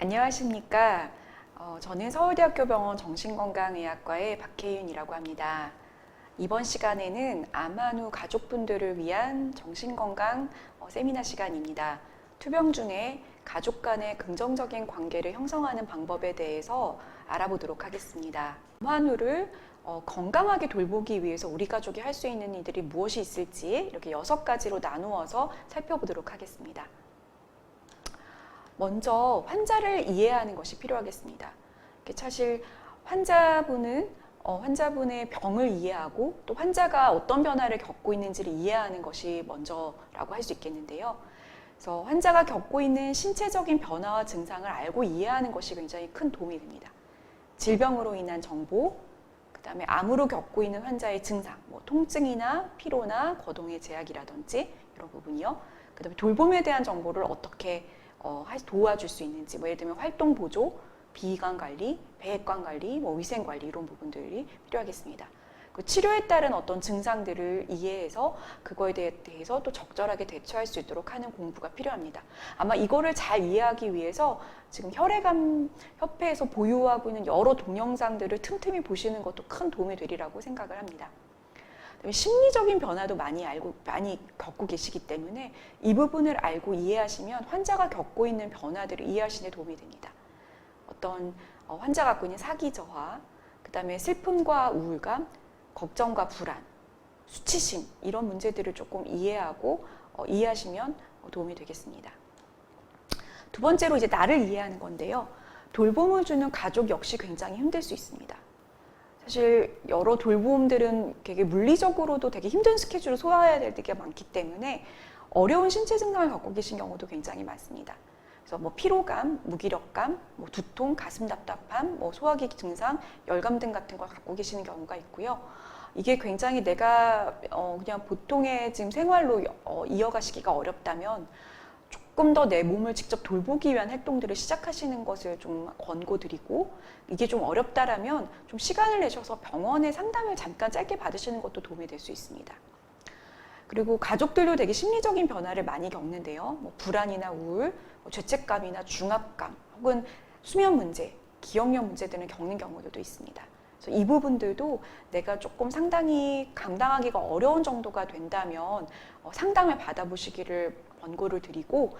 안녕하십니까. 저는 서울대학교 병원 정신건강의학과의 박혜윤이라고 합니다. 이번 시간에는 암환 후 가족분들을 위한 정신건강 세미나 시간입니다. 투병 중에 가족 간의 긍정적인 관계를 형성하는 방법에 대해서 알아보도록 하겠습니다. 암환 후를 건강하게 돌보기 위해서 우리 가족이 할 수 있는 일들이 무엇이 있을지 이렇게 6가지로 나누어서 살펴보도록 하겠습니다. 먼저 환자를 이해하는 것이 필요하겠습니다. 사실 환자분의 병을 이해하고 또 환자가 어떤 변화를 겪고 있는지를 이해하는 것이 먼저라고 할 수 있겠는데요. 그래서 환자가 겪고 있는 신체적인 변화와 증상을 알고 이해하는 것이 굉장히 큰 도움이 됩니다. 질병으로 인한 정보, 그다음에 암으로 겪고 있는 환자의 증상, 통증이나 피로나 거동의 제약이라든지 이런 부분이요. 그다음에 돌봄에 대한 정보를 어떻게 도와줄 수 있는지, 예를 들면 활동 보조, 비관 관리, 배액관 관리, 위생 관리 이런 부분들이 필요하겠습니다. 그 치료에 따른 어떤 증상들을 이해해서 그거에 대해서 또 적절하게 대처할 수 있도록 하는 공부가 필요합니다. 아마 이거를 잘 이해하기 위해서 지금 혈액암 협회에서 보유하고 있는 여러 동영상들을 틈틈이 보시는 것도 큰 도움이 되리라고 생각을 합니다. 심리적인 변화도 많이 겪고 계시기 때문에 이 부분을 알고 이해하시면 환자가 겪고 있는 변화들을 이해하시는 데 도움이 됩니다. 어떤 환자가 갖고 있는 사기 저하, 그다음에 슬픔과 우울감, 걱정과 불안, 수치심 이런 문제들을 조금 이해하고 이해하시면 도움이 되겠습니다. 두 번째로 이제 나를 이해하는 건데요. 돌봄을 주는 가족 역시 굉장히 힘들 수 있습니다. 사실 여러 돌봄들은 되게 물리적으로도 되게 힘든 스케줄을 소화해야 될 때가 많기 때문에 어려운 신체 증상을 갖고 계신 경우도 굉장히 많습니다. 그래서 피로감, 무기력감, 두통, 가슴 답답함, 소화기 증상, 열감 등 같은 걸 갖고 계시는 경우가 있고요. 이게 굉장히 내가 그냥 보통의 지금 생활로 이어가시기가 어렵다면 조금 더 내 몸을 직접 돌보기 위한 활동들을 시작하시는 것을 좀 권고드리고, 이게 좀 어렵다라면 좀 시간을 내셔서 병원에 상담을 잠깐 짧게 받으시는 것도 도움이 될 수 있습니다. 그리고 가족들도 되게 심리적인 변화를 많이 겪는데요. 불안이나 우울, 죄책감이나 중압감, 혹은 수면 문제, 기억력 문제들을 겪는 경우들도 있습니다. 그래서 이 부분들도 내가 조금 상당히 감당하기가 어려운 정도가 된다면 상담을 받아보시기를 권고를 드리고,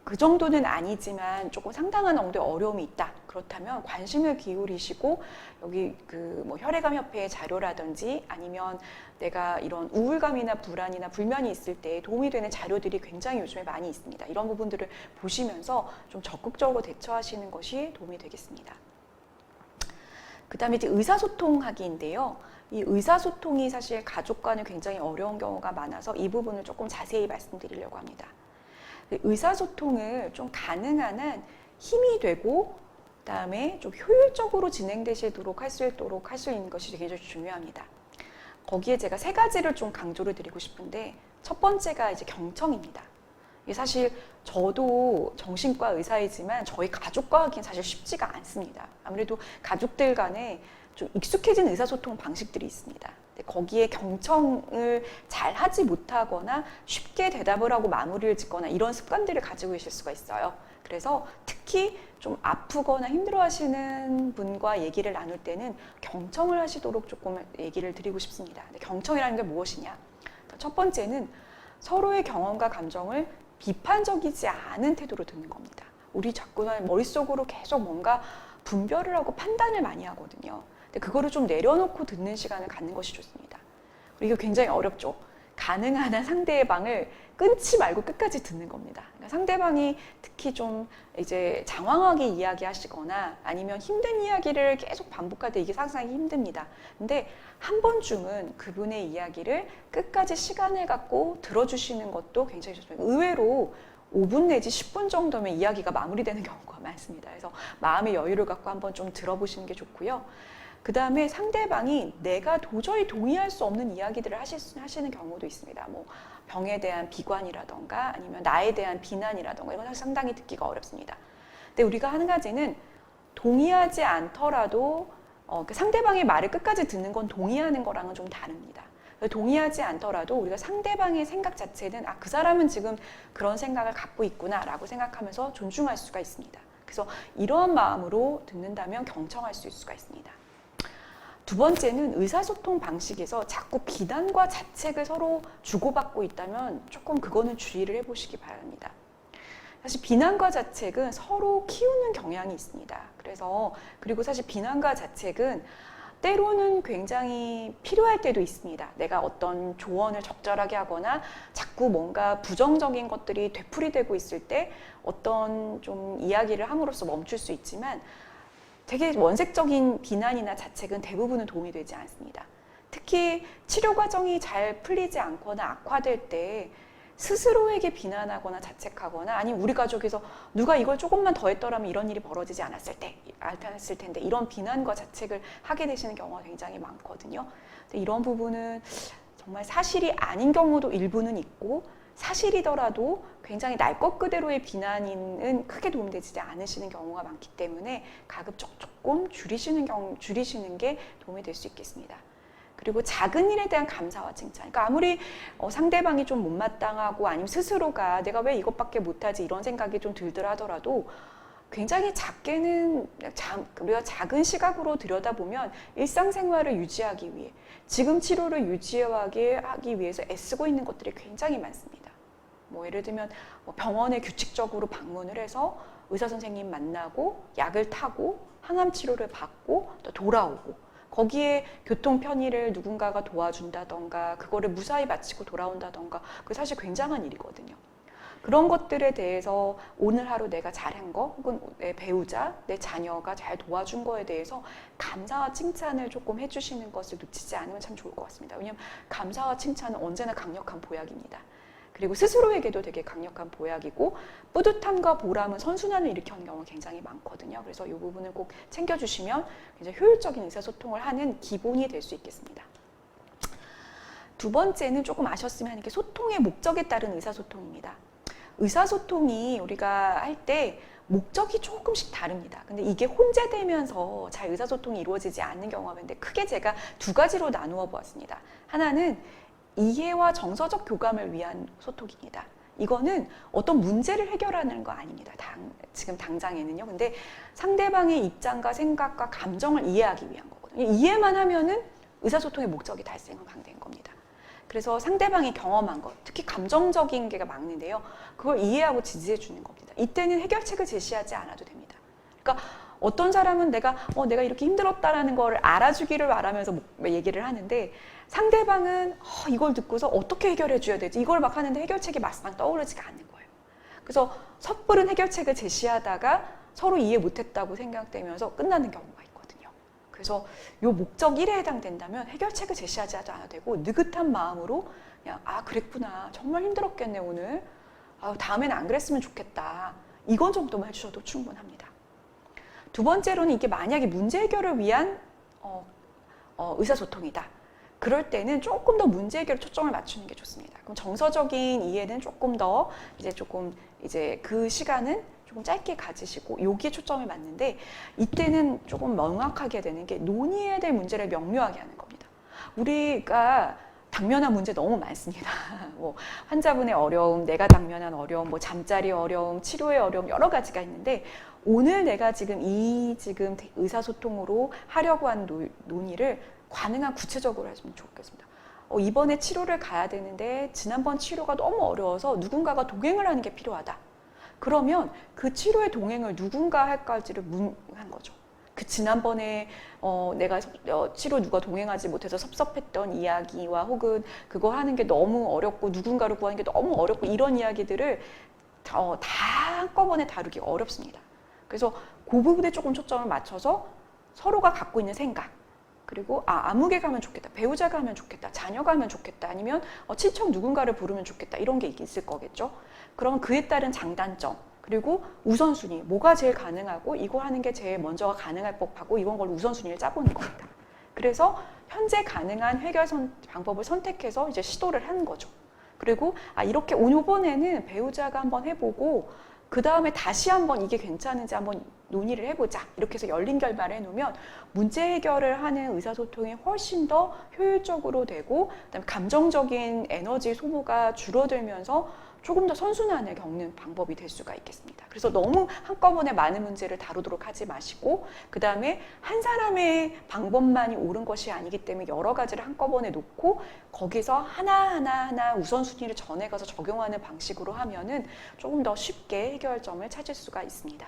그 정도는 아니지만 조금 상당한 정도의 어려움이 있다. 그렇다면 관심을 기울이시고 여기 혈액암 협회의 자료라든지 아니면 내가 이런 우울감이나 불안이나 불면이 있을 때 도움이 되는 자료들이 굉장히 요즘에 많이 있습니다. 이런 부분들을 보시면서 좀 적극적으로 대처하시는 것이 도움이 되겠습니다. 그 다음에 이제 의사소통하기인데요. 이 의사소통이 사실 가족과는 굉장히 어려운 경우가 많아서 이 부분을 조금 자세히 말씀드리려고 합니다. 의사소통을 좀 가능한 한 힘이 되고 그다음에 좀 효율적으로 진행되시도록 할 수 있는 것이 굉장히 중요합니다. 거기에 제가 3가지를 좀 강조를 드리고 싶은데, 첫 번째가 이제 경청입니다. 이게 사실 저도 정신과 의사이지만 저희 가족과 하기엔 사실 쉽지가 않습니다. 아무래도 가족들 간에 좀 익숙해진 의사소통 방식들이 있습니다. 거기에 경청을 잘 하지 못하거나 쉽게 대답을 하고 마무리를 짓거나 이런 습관들을 가지고 계실 수가 있어요. 그래서 특히 좀 아프거나 힘들어하시는 분과 얘기를 나눌 때는 경청을 하시도록 조금 얘기를 드리고 싶습니다. 경청이라는 게 무엇이냐? 첫 번째는 서로의 경험과 감정을 비판적이지 않은 태도로 듣는 겁니다. 우리 자꾸는 머릿속으로 계속 뭔가 분별을 하고 판단을 많이 하거든요. 근데 그거를 좀 내려놓고 듣는 시간을 갖는 것이 좋습니다. 그리고 이게 굉장히 어렵죠. 가능한 한 상대방을 끊지 말고 끝까지 듣는 겁니다. 그러니까 상대방이 특히 좀 이제 장황하게 이야기하시거나 아니면 힘든 이야기를 계속 반복할 때 이게 상당히 힘듭니다. 근데 한 번쯤은 그분의 이야기를 끝까지 시간을 갖고 들어주시는 것도 굉장히 좋습니다. 의외로 5분 내지 10분 정도면 이야기가 마무리되는 경우가 많습니다. 그래서 마음의 여유를 갖고 한번 좀 들어보시는 게 좋고요. 그 다음에 상대방이 내가 도저히 동의할 수 없는 이야기들을 하시는 경우도 있습니다. 병에 대한 비관이라던가 아니면 나에 대한 비난이라던가 이건 상당히 듣기가 어렵습니다. 근데 우리가 한 가지는 동의하지 않더라도 상대방의 말을 끝까지 듣는 건 동의하는 거랑은 좀 다릅니다. 동의하지 않더라도 우리가 상대방의 생각 자체는 그 사람은 지금 그런 생각을 갖고 있구나 라고 생각하면서 존중할 수가 있습니다. 그래서 이러한 마음으로 듣는다면 경청할 수 있을 수가 있습니다. 두 번째는 의사소통 방식에서 자꾸 비난과 자책을 서로 주고받고 있다면 조금 그거는 주의를 해보시기 바랍니다. 사실 비난과 자책은 서로 키우는 경향이 있습니다. 그리고 사실 비난과 자책은 때로는 굉장히 필요할 때도 있습니다. 내가 어떤 조언을 적절하게 하거나 자꾸 뭔가 부정적인 것들이 되풀이되고 있을 때 어떤 좀 이야기를 함으로써 멈출 수 있지만 되게 원색적인 비난이나 자책은 대부분은 도움이 되지 않습니다. 특히 치료 과정이 잘 풀리지 않거나 악화될 때 스스로에게 비난하거나 자책하거나 아니면 우리 가족에서 누가 이걸 조금만 더 했더라면 이런 일이 벌어지지 않았을 텐데 이런 비난과 자책을 하게 되시는 경우가 굉장히 많거든요. 근데 이런 부분은 정말 사실이 아닌 경우도 일부는 있고 사실이더라도 굉장히 날 것 그대로의 비난은 크게 도움되지 않으시는 경우가 많기 때문에 가급적 조금 줄이시는 게 도움이 될 수 있겠습니다. 그리고 작은 일에 대한 감사와 칭찬. 그러니까 아무리 상대방이 좀 못마땅하고 아니면 스스로가 내가 왜 이것밖에 못하지 이런 생각이 좀 들더라 하더라도 굉장히 작게는 우리가 작은 시각으로 들여다보면 일상생활을 유지하기 위해 지금 치료를 유지하기 위해서 애쓰고 있는 것들이 굉장히 많습니다. 뭐 예를 들면 병원에 규칙적으로 방문을 해서 의사 선생님 만나고 약을 타고 항암 치료를 받고 또 돌아오고 거기에 교통 편의를 누군가가 도와준다던가 그거를 무사히 마치고 돌아온다던가 그게 사실 굉장한 일이거든요. 그런 것들에 대해서 오늘 하루 내가 잘한 거 혹은 내 배우자, 내 자녀가 잘 도와준 거에 대해서 감사와 칭찬을 조금 해주시는 것을 놓치지 않으면 참 좋을 것 같습니다. 왜냐하면 감사와 칭찬은 언제나 강력한 보약입니다. 그리고 스스로에게도 되게 강력한 보약이고 뿌듯함과 보람은 선순환을 일으키는 경우가 굉장히 많거든요. 그래서 이 부분을 꼭 챙겨주시면 굉장히 효율적인 의사소통을 하는 기본이 될 수 있겠습니다. 두 번째는 조금 아셨으면 하는 게 소통의 목적에 따른 의사소통입니다. 의사소통이 우리가 할 때 목적이 조금씩 다릅니다. 근데 이게 혼재되면서 잘 의사소통이 이루어지지 않는 경우가 많은데 크게 제가 두 가지로 나누어 보았습니다. 하나는 이해와 정서적 교감을 위한 소통입니다. 이거는 어떤 문제를 해결하는 거 아닙니다. 지금 당장에는요. 근데 상대방의 입장과 생각과 감정을 이해하기 위한 거거든요. 이해만 하면은 의사소통의 목적이 달성된 겁니다. 그래서 상대방이 경험한 것, 특히 감정적인 게 많은데요. 그걸 이해하고 지지해 주는 겁니다. 이때는 해결책을 제시하지 않아도 됩니다. 그러니까 어떤 사람은 내가 이렇게 힘들었다라는 걸 알아주기를 바라면서 얘기를 하는데 상대방은 이걸 듣고서 어떻게 해결해 줘야 되지? 이걸 막 하는데 해결책이 막상 떠오르지가 않는 거예요. 그래서 섣부른 해결책을 제시하다가 서로 이해 못했다고 생각되면서 끝나는 경우가 있거든요. 그래서 이 목적 1에 해당된다면 해결책을 제시하지 않아도 되고 느긋한 마음으로 그냥 그랬구나. 정말 힘들었겠네 오늘. 다음에는 안 그랬으면 좋겠다. 이건 정도만 해주셔도 충분합니다. 두 번째로는 이게 만약에 문제 해결을 위한 의사소통이다. 그럴 때는 조금 더 문제 해결에 초점을 맞추는 게 좋습니다. 그럼 정서적인 이해는 조금 더 이제 그 시간은 조금 짧게 가지시고 여기에 초점을 맞는데 이때는 조금 명확하게 되는 게 논의해야 될 문제를 명료하게 하는 겁니다. 우리가 당면한 문제 너무 많습니다. 환자분의 어려움, 내가 당면한 어려움, 잠자리 어려움, 치료의 어려움 여러 가지가 있는데 오늘 내가 지금 의사소통으로 하려고 하는 논의를 가능한 구체적으로 했으면 좋겠습니다. 이번에 치료를 가야 되는데 지난번 치료가 너무 어려워서 누군가가 동행을 하는 게 필요하다. 그러면 그 치료의 동행을 누군가 할까지를 문한 거죠. 그 지난번에 내가 치료 누가 동행하지 못해서 섭섭했던 이야기와 혹은 그거 하는 게 너무 어렵고 누군가를 구하는 게 너무 어렵고 이런 이야기들을 다 한꺼번에 다루기 어렵습니다. 그래서 그 부분에 조금 초점을 맞춰서 서로가 갖고 있는 생각 그리고 아무개 가면 좋겠다, 배우자가 하면 좋겠다, 자녀가 하면 좋겠다, 아니면 친척 누군가를 부르면 좋겠다 이런 게 있을 거겠죠. 그럼 그에 따른 장단점 그리고 우선순위, 뭐가 제일 가능하고 이거 하는 게 제일 먼저 가능할 법하고 이건 걸 우선순위를 짜보는 겁니다. 그래서 현재 가능한 해결 방법을 선택해서 이제 시도를 하는 거죠. 그리고 이렇게 이번에는 배우자가 한번 해보고 그 다음에 다시 한번 이게 괜찮은지 한번 논의를 해보자. 이렇게 해서 열린 결말을 해놓으면 문제 해결을 하는 의사소통이 훨씬 더 효율적으로 되고 그다음에 감정적인 에너지 소모가 줄어들면서 조금 더 선순환을 겪는 방법이 될 수가 있겠습니다. 그래서 너무 한꺼번에 많은 문제를 다루도록 하지 마시고, 그 다음에 한 사람의 방법만이 옳은 것이 아니기 때문에 여러 가지를 한꺼번에 놓고 거기서 하나하나 우선순위를 전해가서 적용하는 방식으로 하면은 조금 더 쉽게 해결점을 찾을 수가 있습니다.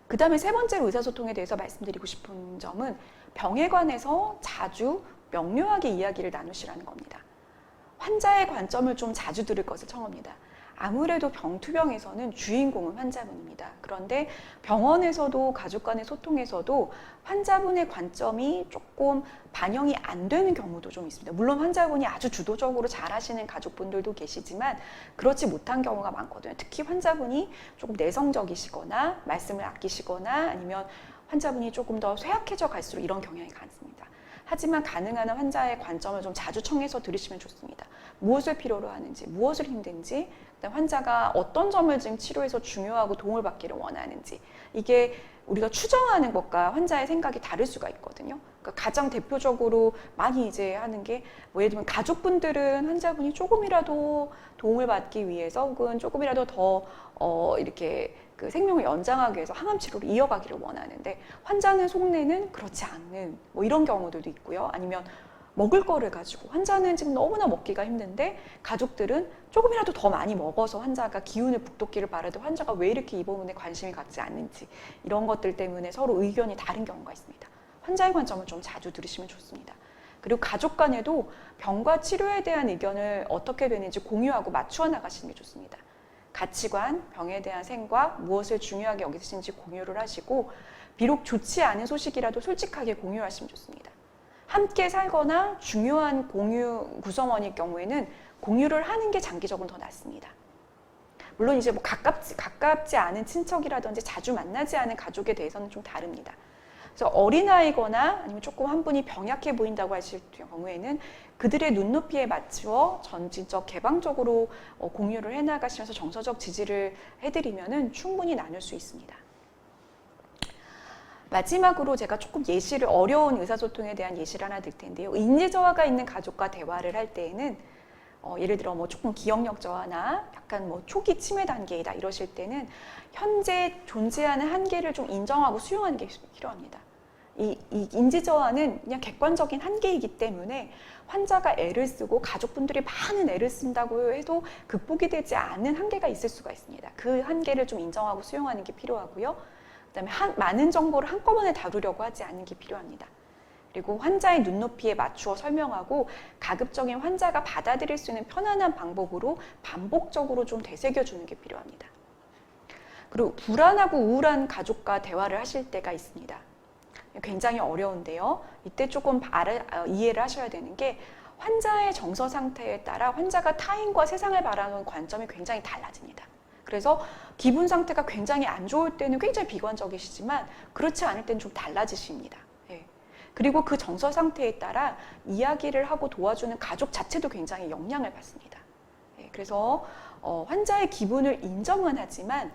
그 다음에 세 번째로 의사소통에 대해서 말씀드리고 싶은 점은 병에 관해서 자주 명료하게 이야기를 나누시라는 겁니다. 환자의 관점을 좀 자주 들을 것을 청합니다. 아무래도 병투병에서는 주인공은 환자분입니다. 그런데 병원에서도 가족 간의 소통에서도 환자분의 관점이 조금 반영이 안 되는 경우도 좀 있습니다. 물론 환자분이 아주 주도적으로 잘 하시는 가족분들도 계시지만 그렇지 못한 경우가 많거든요. 특히 환자분이 조금 내성적이시거나 말씀을 아끼시거나 아니면 환자분이 조금 더 쇠약해져 갈수록 이런 경향이 많습니다. 하지만 가능한 한 환자의 관점을 좀 자주 청해서 들으시면 좋습니다. 무엇을 필요로 하는지, 무엇을 힘든지, 환자가 어떤 점을 지금 치료에서 중요하고 도움을 받기를 원하는지, 이게 우리가 추정하는 것과 환자의 생각이 다를 수가 있거든요. 그러니까 가장 대표적으로 많이 이제 하는 게 예를 들면 가족분들은 환자분이 조금이라도 도움을 받기 위해서 혹은 조금이라도 더 이렇게 그 생명을 연장하기 위해서 항암 치료를 이어가기를 원하는데 환자는 속내는 그렇지 않는 이런 경우들도 있고요. 아니면 먹을 거를 가지고 환자는 지금 너무나 먹기가 힘든데 가족들은 조금이라도 더 많이 먹어서 환자가 기운을 북돋기를 바라도 환자가 왜 이렇게 이 부분에 관심이 갖지 않는지 이런 것들 때문에 서로 의견이 다른 경우가 있습니다. 환자의 관점을 좀 자주 들으시면 좋습니다. 그리고 가족 간에도 병과 치료에 대한 의견을 어떻게 되는지 공유하고 맞추어 나가시는 게 좋습니다. 가치관, 병에 대한 생각, 무엇을 중요하게 여기시는지 공유를 하시고 비록 좋지 않은 소식이라도 솔직하게 공유하시면 좋습니다. 함께 살거나 중요한 공유 구성원일 경우에는 공유를 하는 게 장기적으로 더 낫습니다. 물론 이제 가깝지 않은 친척이라든지 자주 만나지 않은 가족에 대해서는 좀 다릅니다. 그래서 어린아이거나 아니면 조금 한 분이 병약해 보인다고 하실 경우에는 그들의 눈높이에 맞추어 전진적 개방적으로 공유를 해나가시면서 정서적 지지를 해드리면은 충분히 나눌 수 있습니다. 마지막으로 제가 조금 예시를 어려운 의사소통에 대한 예시를 하나 들 텐데요. 인지 저하가 있는 가족과 대화를 할 때에는 예를 들어 조금 기억력 저하나 약간 초기 치매 단계이다 이러실 때는 현재 존재하는 한계를 좀 인정하고 수용하는 게 필요합니다. 이 인지 저하는 그냥 객관적인 한계이기 때문에 환자가 애를 쓰고 가족분들이 많은 애를 쓴다고 해도 극복이 되지 않는 한계가 있을 수가 있습니다. 그 한계를 좀 인정하고 수용하는 게 필요하고요. 그다음에 많은 정보를 한꺼번에 다루려고 하지 않는 게 필요합니다. 그리고 환자의 눈높이에 맞추어 설명하고 가급적인 환자가 받아들일 수 있는 편안한 방법으로 반복적으로 좀 되새겨주는 게 필요합니다. 그리고 불안하고 우울한 가족과 대화를 하실 때가 있습니다. 굉장히 어려운데요. 이때 조금 이해를 하셔야 되는 게 환자의 정서 상태에 따라 환자가 타인과 세상을 바라보는 관점이 굉장히 달라집니다. 그래서 기분 상태가 굉장히 안 좋을 때는 굉장히 비관적이시지만 그렇지 않을 때는 좀 달라지십니다. 그리고 그 정서 상태에 따라 이야기를 하고 도와주는 가족 자체도 굉장히 영향을 받습니다. 그래서 환자의 기분을 인정은 하지만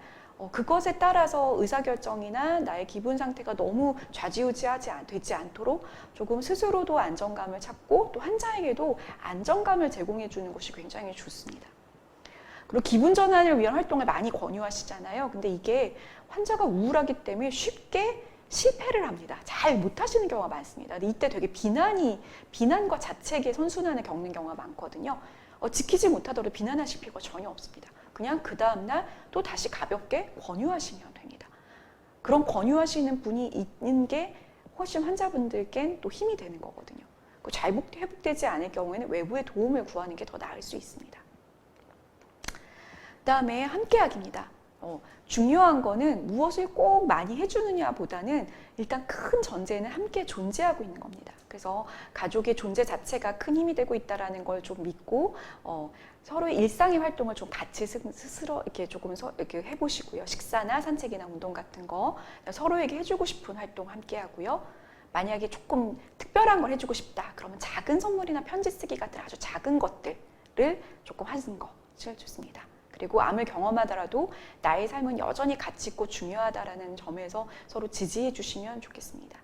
그것에 따라서 의사결정이나 나의 기분 상태가 너무 좌지우지하지 되지 않도록 조금 스스로도 안정감을 찾고 또 환자에게도 안정감을 제공해 주는 것이 굉장히 좋습니다. 그리고 기분 전환을 위한 활동을 많이 권유하시잖아요. 근데 이게 환자가 우울하기 때문에 쉽게 실패를 합니다. 잘 못하시는 경우가 많습니다. 근데 이때 되게 비난과 자책의 선순환을 겪는 경우가 많거든요. 지키지 못하더라도 비난하실 필요가 전혀 없습니다. 그냥 그 다음날 또 다시 가볍게 권유하시면 됩니다. 그런 권유하시는 분이 있는 게 훨씬 환자분들께는 또 힘이 되는 거거든요. 잘 회복되지 않을 경우에는 외부의 도움을 구하는 게 더 나을 수 있습니다. 그 다음에 함께하기입니다. 중요한 거는 무엇을 꼭 많이 해주느냐 보다는 일단 큰 전제는 함께 존재하고 있는 겁니다. 그래서 가족의 존재 자체가 큰 힘이 되고 있다는 걸 좀 믿고 서로의 일상의 활동을 좀 같이 스스로 이렇게 해보시고요. 식사나 산책이나 운동 같은 거 서로에게 해주고 싶은 활동 함께 하고요. 만약에 조금 특별한 걸 해주고 싶다 그러면 작은 선물이나 편지 쓰기 같은 아주 작은 것들을 조금 하는 것을 좋습니다. 그리고 암을 경험하더라도 나의 삶은 여전히 가치 있고 중요하다라는 점에서 서로 지지해 주시면 좋겠습니다.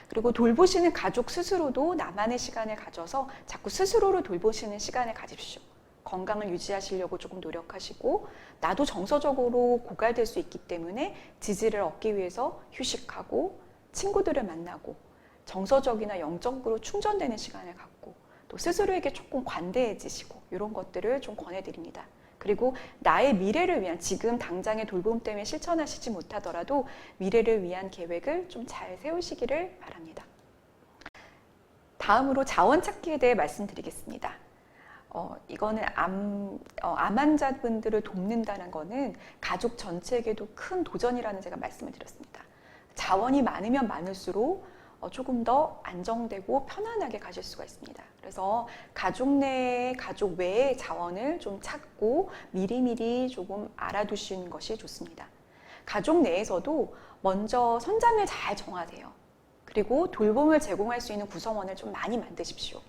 그리고 돌보시는 가족 스스로도 나만의 시간을 가져서 자꾸 스스로를 돌보시는 시간을 가집시오. 건강을 유지하시려고 조금 노력하시고, 나도 정서적으로 고갈될 수 있기 때문에 지지를 얻기 위해서 휴식하고 친구들을 만나고 정서적이나 영적으로 충전되는 시간을 갖고 또 스스로에게 조금 관대해지시고 이런 것들을 좀 권해드립니다. 그리고 나의 미래를 위한, 지금 당장의 돌봄 때문에 실천하시지 못하더라도 미래를 위한 계획을 좀 잘 세우시기를 바랍니다. 다음으로 자원 찾기에 대해 말씀드리겠습니다. 이거는 암 환자분들을 돕는다는 거는 가족 전체에게도 큰 도전이라는 제가 말씀을 드렸습니다. 자원이 많으면 많을수록 조금 더 안정되고 편안하게 가실 수가 있습니다. 그래서 가족 내, 가족 외의 자원을 좀 찾고 미리미리 조금 알아두시는 것이 좋습니다. 가족 내에서도 먼저 선장을 잘 정하세요. 그리고 돌봄을 제공할 수 있는 구성원을 좀 많이 만드십시오.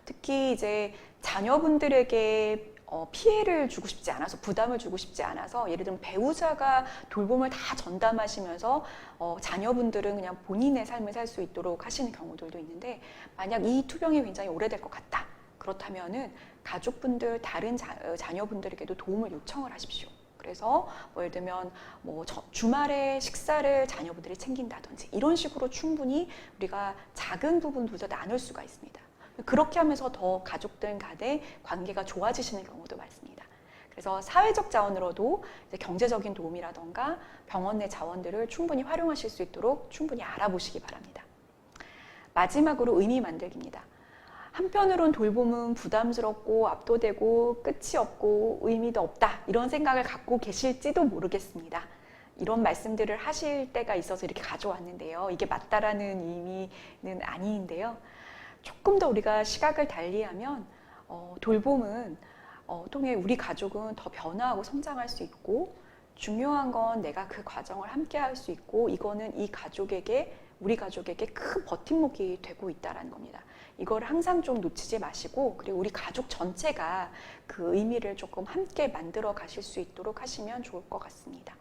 특히 이제 자녀분들에게 피해를 주고 싶지 않아서, 부담을 주고 싶지 않아서, 예를 들면 배우자가 돌봄을 다 전담하시면서 자녀분들은 그냥 본인의 삶을 살 수 있도록 하시는 경우들도 있는데, 만약 이 투병이 굉장히 오래될 것 같다, 그렇다면은 가족분들, 다른 자녀분들에게도 도움을 요청을 하십시오. 그래서 예를 들면 주말에 식사를 자녀분들이 챙긴다든지 이런 식으로 충분히 우리가 작은 부분부터 나눌 수가 있습니다. 그렇게 하면서 더 가족들 간의 관계가 좋아지시는 경우도 많습니다. 그래서 사회적 자원으로도 이제 경제적인 도움이라던가 병원 내 자원들을 충분히 활용하실 수 있도록 충분히 알아보시기 바랍니다. 마지막으로 의미 만들기입니다. 한편으론 돌봄은 부담스럽고 압도되고 끝이 없고 의미도 없다, 이런 생각을 갖고 계실지도 모르겠습니다. 이런 말씀들을 하실 때가 있어서 이렇게 가져왔는데요. 이게 맞다라는 의미는 아닌데요. 조금 더 우리가 시각을 달리하면 돌봄은 통해 우리 가족은 더 변화하고 성장할 수 있고, 중요한 건 내가 그 과정을 함께 할 수 있고, 이거는 이 가족에게, 우리 가족에게 큰 버팀목이 되고 있다는 겁니다. 이걸 항상 좀 놓치지 마시고, 그리고 우리 가족 전체가 그 의미를 조금 함께 만들어 가실 수 있도록 하시면 좋을 것 같습니다.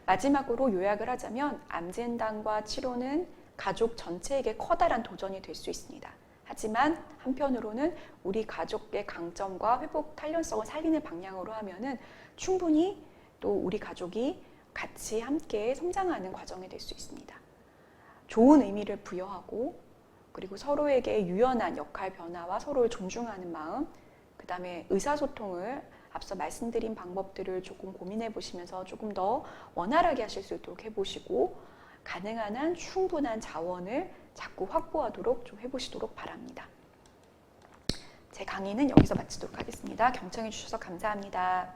마지막으로 요약을 하자면, 암 진단과 치료는 가족 전체에게 커다란 도전이 될 수 있습니다. 하지만 한편으로는 우리 가족의 강점과 회복 탄력성을 살리는 방향으로 하면은 충분히 또 우리 가족이 같이 함께 성장하는 과정이 될 수 있습니다. 좋은 의미를 부여하고, 그리고 서로에게 유연한 역할 변화와 서로를 존중하는 마음, 그 다음에 의사소통을 앞서 말씀드린 방법들을 조금 고민해 보시면서 조금 더 원활하게 하실 수 있도록 해보시고, 가능한 한 충분한 자원을 자꾸 확보하도록 좀 해보시도록 바랍니다. 제 강의는 여기서 마치도록 하겠습니다. 경청해 주셔서 감사합니다.